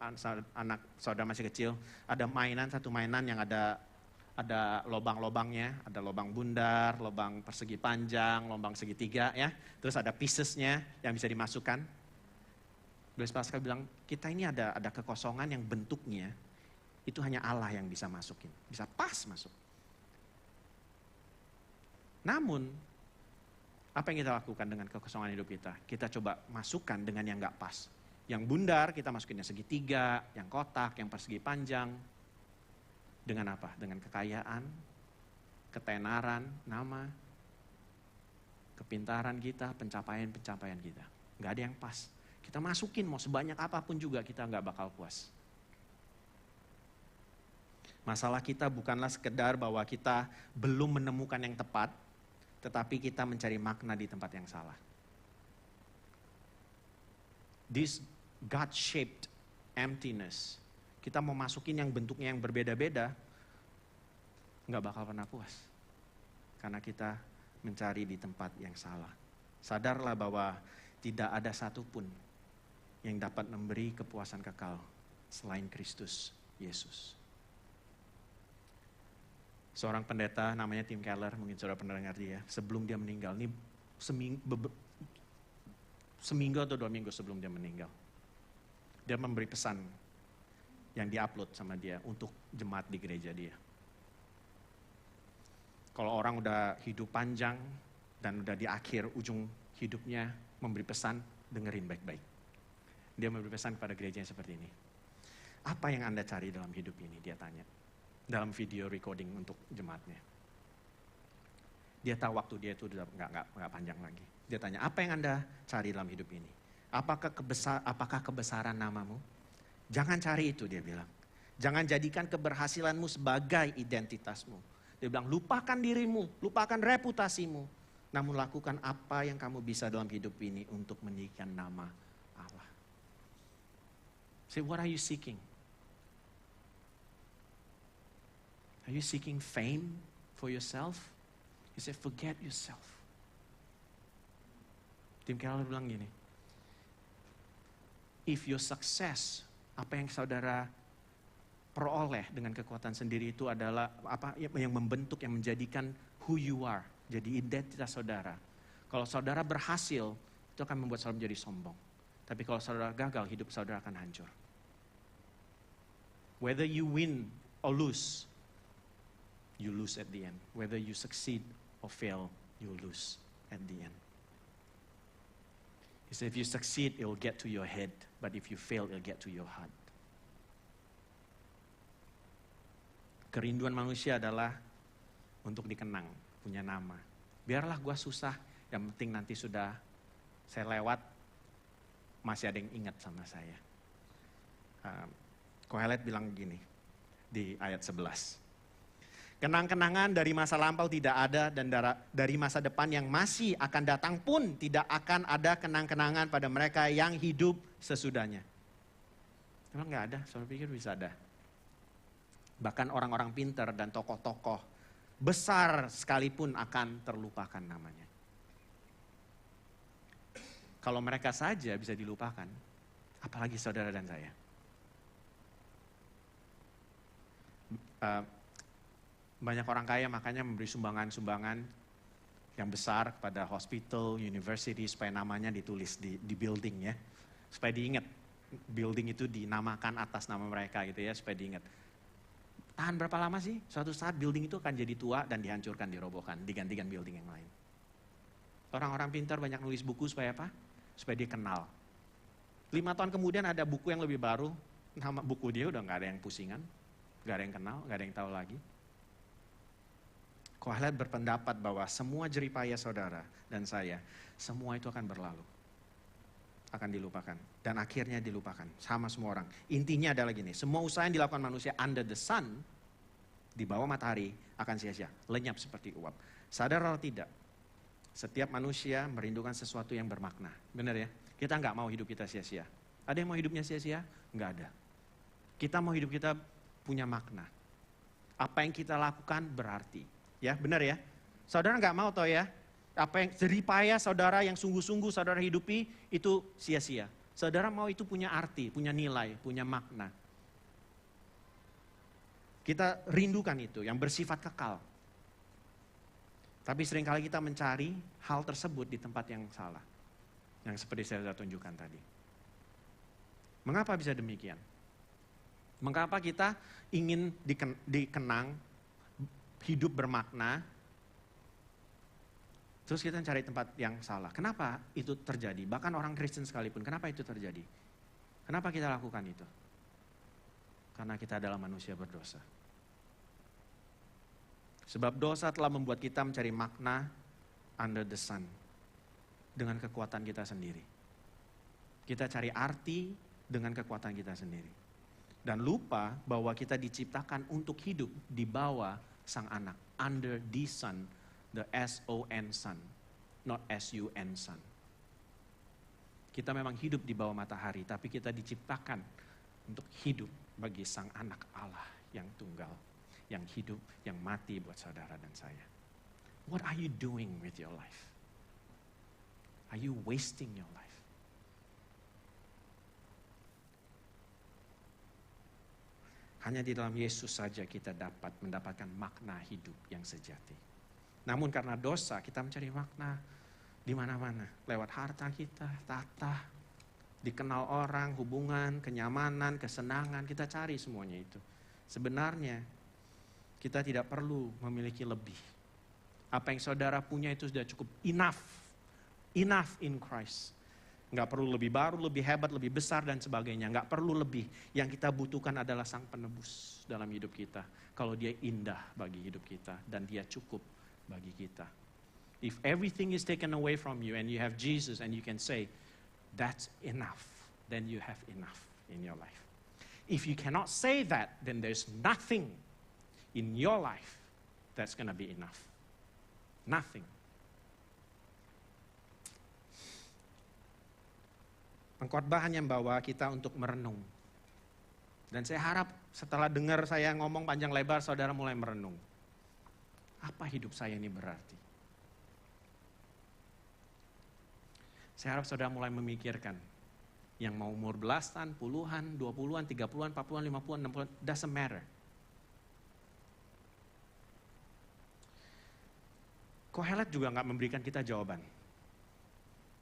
anak saudara masih kecil, ada satu mainan yang ada lobang-lobangnya, ada lobang bundar, lobang persegi panjang, lobang segitiga ya. Terus ada piecesnya yang bisa dimasukkan. Blaise Pascal bilang, kita ini ada kekosongan yang bentuknya itu hanya Allah yang bisa masukin, bisa pas masuk. Namun, apa yang kita lakukan dengan kekosongan hidup kita? Kita coba masukkan dengan yang gak pas. Yang bundar kita masukin yang segitiga, yang kotak, yang persegi panjang. Dengan apa? Dengan kekayaan, ketenaran, nama, kepintaran kita, pencapaian-pencapaian kita. Gak ada yang pas. Kita masukin mau sebanyak apapun juga kita gak bakal puas. Masalah kita bukanlah sekedar bahwa kita belum menemukan yang tepat, tetapi kita mencari makna di tempat yang salah. This God-shaped emptiness, kita mau masukin yang bentuknya yang berbeda-beda, nggak bakal pernah puas. Karena kita mencari di tempat yang salah. Sadarlah bahwa tidak ada satupun yang dapat memberi kepuasan kekal selain Kristus Yesus. Seorang pendeta namanya Tim Keller, mungkin saudara pernah dengar dia. Sebelum dia meninggal, ini seminggu atau 2 minggu sebelum dia meninggal, dia memberi pesan yang diupload sama dia untuk jemaat di gereja dia. Kalau orang udah hidup panjang dan udah di akhir ujung hidupnya, memberi pesan, dengerin baik-baik. Dia memberi pesan kepada gerejanya seperti ini. Apa yang Anda cari dalam hidup ini? Dia tanya. Dalam video recording untuk jemaatnya. Dia tahu waktu dia itu udah nggak panjang lagi. Dia tanya, apa yang Anda cari dalam hidup ini? Apakah kebesaran namamu? Jangan cari itu, dia bilang. Jangan jadikan keberhasilanmu sebagai identitasmu. Dia bilang, lupakan dirimu, lupakan reputasimu. Namun lakukan apa yang kamu bisa dalam hidup ini untuk meninggikan nama Allah. Say, what are you seeking? Are you seeking fame for yourself? He said, forget yourself. Tim Keller bilang gini, if your success, apa yang saudara peroleh dengan kekuatan sendiri itu adalah apa yang membentuk, yang menjadikan who you are, jadi identitas saudara. Kalau saudara berhasil, itu akan membuat saudara menjadi sombong. Tapi kalau saudara gagal, hidup saudara akan hancur. Whether you win or lose, you lose at the end. Whether you succeed or fail, you lose at the end. He said, if you succeed, it will get to your head. But if you fail, it will get to your heart. Kerinduan manusia adalah untuk dikenang, punya nama. Biarlah gua susah, yang penting nanti sudah saya lewat, masih ada yang ingat sama saya. Kohelet bilang gini, di ayat 11. Kenang-kenangan dari masa lampau tidak ada dan dari masa depan yang masih akan datang pun tidak akan ada kenang-kenangan pada mereka yang hidup sesudahnya. Emang nggak ada? Saya pikir bisa ada. Bahkan orang-orang pintar dan tokoh-tokoh besar sekalipun akan terlupakan namanya. Kalau mereka saja bisa dilupakan, apalagi saudara dan saya. Banyak orang kaya makanya memberi sumbangan-sumbangan yang besar kepada hospital, university, supaya namanya ditulis di building ya. Supaya diingat, building itu dinamakan atas nama mereka gitu ya, supaya diingat. Tahan berapa lama sih? Suatu saat building itu akan jadi tua dan dihancurkan, dirobohkan, digantikan building yang lain. Orang-orang pintar banyak nulis buku supaya apa? Supaya dia kenal. 5 tahun kemudian ada buku yang lebih baru, nama buku dia udah gak ada yang pusingan, gak ada yang kenal, gak ada yang tahu lagi. Kohelet berpendapat bahwa semua jeripaya saudara dan saya, semua itu akan berlalu. Akan dilupakan. Dan akhirnya dilupakan. Sama semua orang. Intinya adalah gini, semua usaha yang dilakukan manusia under the sun, di bawah matahari, akan sia-sia. Lenyap seperti uap. Sadar atau tidak, setiap manusia merindukan sesuatu yang bermakna. Benar ya? Kita nggak mau hidup kita sia-sia. Ada yang mau hidupnya sia-sia? Nggak ada. Kita mau hidup kita punya makna. Apa yang kita lakukan berarti. Ya, benar ya? Saudara nggak mau toh ya? Apa yang jeripaya saudara yang sungguh-sungguh saudara hidupi itu sia-sia. Saudara mau itu punya arti, punya nilai, punya makna. Kita rindukan itu yang bersifat kekal. Tapi seringkali kita mencari hal tersebut di tempat yang salah. Yang seperti saya sudah tunjukkan tadi. Mengapa bisa demikian? Mengapa kita ingin dikenang, hidup bermakna, terus kita cari tempat yang salah. Kenapa itu terjadi? Bahkan orang Kristen sekalipun, kenapa itu terjadi? Kenapa kita lakukan itu? Karena kita adalah manusia berdosa. Sebab dosa telah membuat kita mencari makna under the sun. Dengan kekuatan kita sendiri. Kita cari arti dengan kekuatan kita sendiri. Dan lupa bahwa kita diciptakan untuk hidup di bawah Sang Anak, under the sun, the S-O-N sun, not S-U-N sun. Kita memang hidup di bawah matahari, tapi kita diciptakan untuk hidup bagi Sang Anak Allah yang tunggal, yang hidup, yang mati buat saudara dan saya. What are you doing with your life? Are you wasting your life? Hanya di dalam Yesus saja kita dapat mendapatkan makna hidup yang sejati. Namun karena dosa kita mencari makna di mana-mana. Lewat harta kita, tahta, dikenal orang, hubungan, kenyamanan, kesenangan. Kita cari semuanya itu. Sebenarnya kita tidak perlu memiliki lebih. Apa yang saudara punya itu sudah cukup enough. Enough in Christ. Nggak perlu lebih baru, lebih hebat, lebih besar dan sebagainya. Nggak perlu lebih. Yang kita butuhkan adalah Sang Penebus dalam hidup kita. Kalau Dia indah bagi hidup kita dan Dia cukup bagi kita. If everything is taken away from you and you have Jesus and you can say, that's enough, then you have enough in your life. If you cannot say that, then there's nothing in your life that's gonna be enough. Nothing. Pengkhotbah hanya membawa kita untuk merenung. Dan saya harap setelah dengar saya ngomong panjang lebar, saudara mulai merenung. Apa hidup saya ini berarti? Saya harap saudara mulai memikirkan. Yang mau umur belasan, puluhan, 20-an, 30-an, 40-an, 50-an, 60-an, doesn't matter. Kohelet juga nggak memberikan kita jawaban.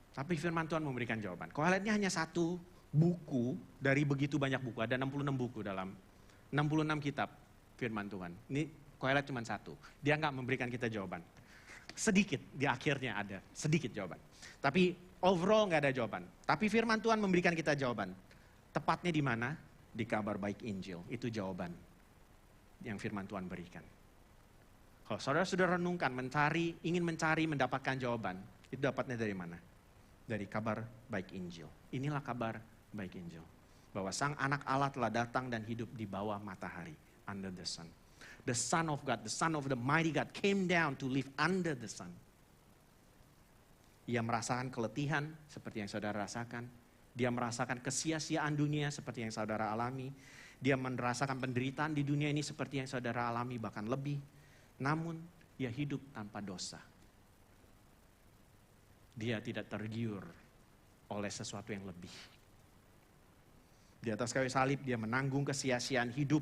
Tapi firman Tuhan memberikan jawaban. Koheletnya hanya satu buku dari begitu banyak buku. Ada 66 buku dalam 66 kitab firman Tuhan. Ini Kohelet cuma satu. Dia nggak memberikan kita jawaban. Sedikit di akhirnya ada, sedikit jawaban. Tapi overall nggak ada jawaban. Tapi firman Tuhan memberikan kita jawaban. Tepatnya di mana? Di kabar baik Injil. Itu jawaban yang firman Tuhan berikan. Kalau saudara sudah renungkan, ingin mencari, mendapatkan jawaban. Itu dapatnya dari mana? Dari kabar baik Injil. Inilah kabar baik Injil. Bahwa Sang Anak Allah telah datang dan hidup di bawah matahari. Under the sun. The Son of God, the Son of the mighty God came down to live under the sun. Ia merasakan keletihan seperti yang saudara rasakan. Dia merasakan kesia-siaan dunia seperti yang saudara alami. Dia merasakan penderitaan di dunia ini seperti yang saudara alami, bahkan lebih. Namun, ia hidup tanpa dosa. Dia tidak tergiur oleh sesuatu yang lebih. Di atas kayu salib, dia menanggung kesia-siaan hidup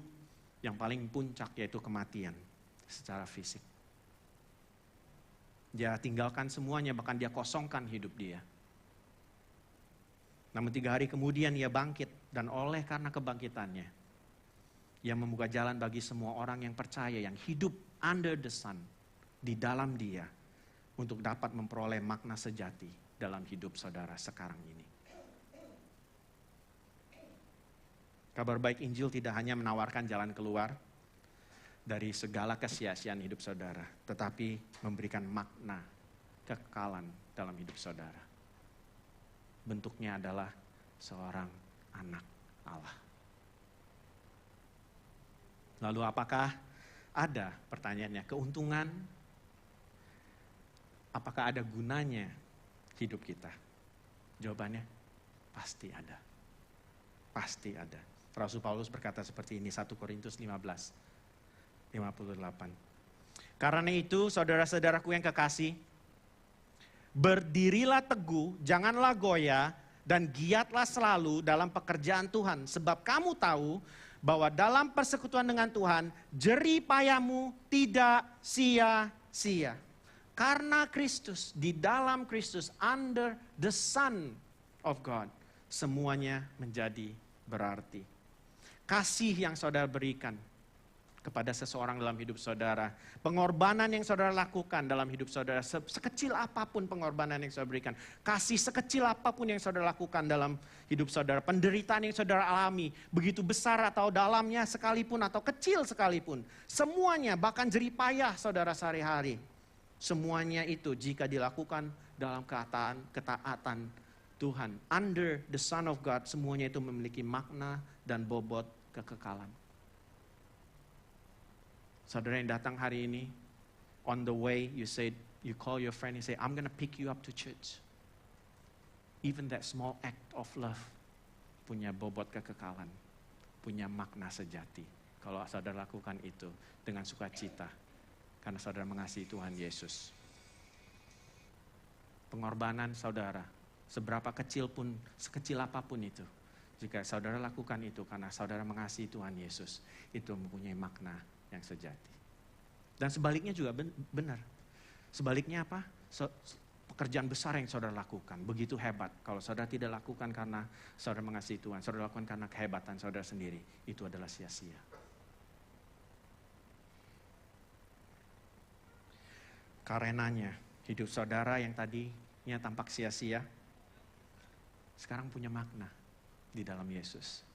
yang paling puncak, yaitu kematian secara fisik. Dia tinggalkan semuanya, bahkan dia kosongkan hidup dia. Namun 3 hari kemudian ia bangkit, dan oleh karena kebangkitannya, ia membuka jalan bagi semua orang yang percaya, yang hidup under the sun, di dalam dia, untuk dapat memperoleh makna sejati dalam hidup saudara sekarang ini. Kabar baik Injil tidak hanya menawarkan jalan keluar dari segala kesia-siaan hidup saudara, tetapi memberikan makna kekekalan dalam hidup saudara. Bentuknya adalah seorang anak Allah. Lalu apakah ada, pertanyaannya, keuntungan? Apakah ada gunanya hidup kita? Jawabannya, pasti ada. Pasti ada. Rasul Paulus berkata seperti ini, 1 Korintus 15. 58. Karena itu, saudara-saudaraku yang kekasih, berdirilah teguh, janganlah goyah, dan giatlah selalu dalam pekerjaan Tuhan. Sebab kamu tahu bahwa dalam persekutuan dengan Tuhan, jerih payahmu tidak sia-sia. Karena Kristus, di dalam Kristus, under the Son of God, semuanya menjadi berarti. Kasih yang saudara berikan kepada seseorang dalam hidup saudara, pengorbanan yang saudara lakukan dalam hidup saudara, sekecil apapun pengorbanan yang saudara berikan, kasih sekecil apapun yang saudara lakukan dalam hidup saudara, penderitaan yang saudara alami, begitu besar atau dalamnya sekalipun atau kecil sekalipun, semuanya, bahkan jerih payah saudara sehari-hari, semuanya itu jika dilakukan dalam ketaatan Tuhan, under the Son of God, semuanya itu memiliki makna dan bobot kekekalan. Saudara yang datang hari ini, on the way you call your friend and say, I'm going to pick you up to church. Even that small act of love punya bobot kekekalan, punya makna sejati. Kalau saudara lakukan itu dengan sukacita, karena saudara mengasihi Tuhan Yesus. Pengorbanan saudara, seberapa kecil pun, sekecil apapun itu, jika saudara lakukan itu karena saudara mengasihi Tuhan Yesus, itu mempunyai makna yang sejati. Dan sebaliknya juga benar. Sebaliknya apa? Pekerjaan besar yang saudara lakukan, begitu hebat. Kalau saudara tidak lakukan karena saudara mengasihi Tuhan, saudara lakukan karena kehebatan saudara sendiri, itu adalah sia-sia. Karenanya, hidup saudara yang tadinya tampak sia-sia, sekarang punya makna di dalam Yesus.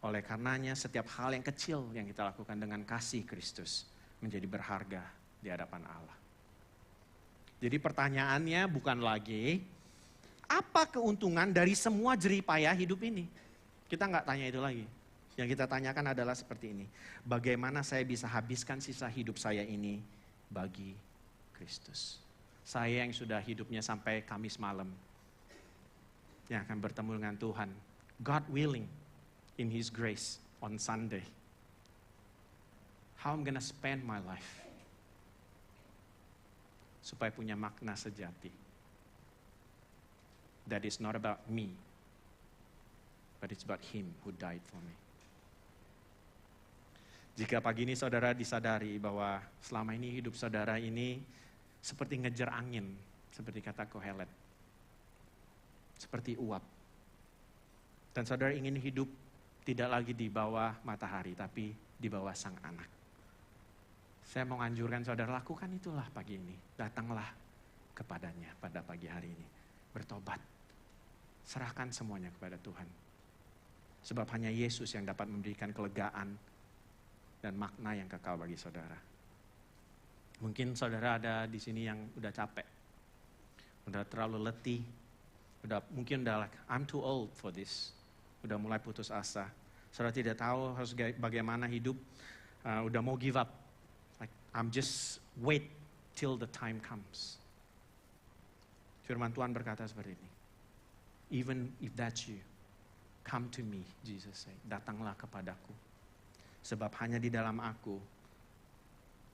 Oleh karenanya setiap hal yang kecil yang kita lakukan dengan kasih Kristus menjadi berharga di hadapan Allah. Jadi pertanyaannya bukan lagi, apa keuntungan dari semua jerih payah hidup ini? Kita nggak tanya itu lagi. Yang kita tanyakan adalah seperti ini. Bagaimana saya bisa habiskan sisa hidup saya ini bagi Kristus? Saya yang sudah hidupnya sampai Kamis malam, yang akan bertemu dengan Tuhan, God willing, in His grace on Sunday. How I'm gonna spend my life supaya punya makna sejati. That is not about me, but it's about Him who died for me. Jika pagi ini saudara disadari bahwa selama ini hidup saudara ini seperti ngejar angin, seperti kata Kohelet, seperti uap, dan saudara ingin hidup tidak lagi di bawah matahari, tapi di bawah Sang Anak. Saya mau anjurkan saudara, lakukan itulah pagi ini. Datanglah kepadanya pada pagi hari ini. Bertobat. Serahkan semuanya kepada Tuhan. Sebab hanya Yesus yang dapat memberikan kelegaan dan makna yang kekal bagi saudara. Mungkin saudara ada di sini yang udah capek. Udah terlalu letih. Mungkin udah like, I'm too old for this. Udah mulai putus asa. Saudara tidak tahu harus bagaimana hidup. udah mau give up. Like, I'm just wait till the time comes. Firman Tuhan berkata seperti ini. Even if that's you, come to me, Jesus said. Datanglah kepadaku. Sebab hanya di dalam aku,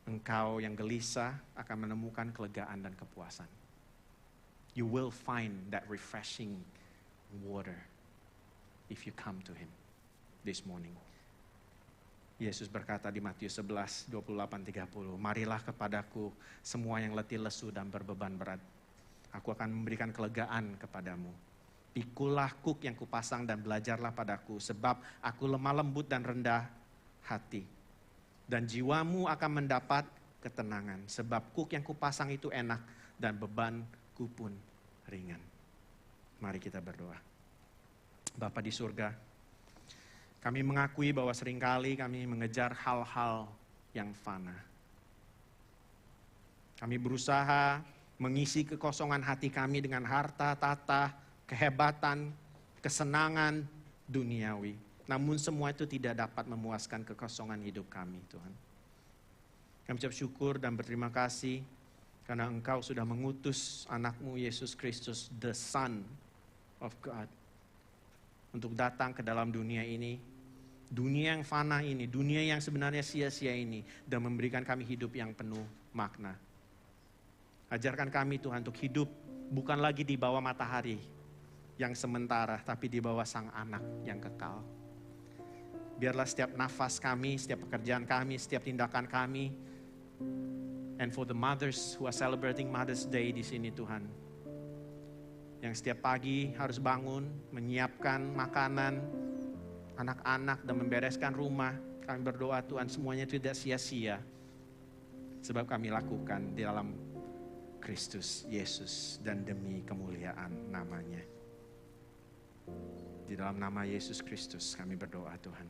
engkau yang gelisah akan menemukan kelegaan dan kepuasan. You will find that refreshing water if you come to him this morning. Yesus berkata di Matius 11, 28-30, marilah kepadaku semua yang letih lesu dan berbeban berat. Aku akan memberikan kelegaan kepadamu. Pikulah kuk yang kupasang dan belajarlah padaku, sebab aku lemah lembut dan rendah hati. Dan jiwamu akan mendapat ketenangan, sebab kuk yang kupasang itu enak dan bebanku pun ringan. Mari kita berdoa. Bapa di surga, kami mengakui bahwa seringkali kami mengejar hal-hal yang fana. Kami berusaha mengisi kekosongan hati kami dengan harta, tahta, kehebatan, kesenangan duniawi. Namun semua itu tidak dapat memuaskan kekosongan hidup kami, Tuhan. Kami ucap syukur dan berterima kasih karena Engkau sudah mengutus anak-Mu Yesus Kristus, the Son of God, untuk datang ke dalam dunia ini, dunia yang fana ini, dunia yang sebenarnya sia-sia ini, dan memberikan kami hidup yang penuh makna. Ajarkan kami Tuhan untuk hidup bukan lagi di bawah matahari yang sementara, tapi di bawah Sang Anak yang kekal. Biarlah setiap nafas kami, setiap pekerjaan kami, setiap tindakan kami, and for the mothers who are celebrating Mother's Day di sini Tuhan, yang setiap pagi harus bangun, menyiapkan makanan, anak-anak dan membereskan rumah. Kami berdoa Tuhan semuanya tidak sia-sia. Sebab kami lakukan di dalam Kristus Yesus dan demi kemuliaan namanya. Di dalam nama Yesus Kristus kami berdoa Tuhan.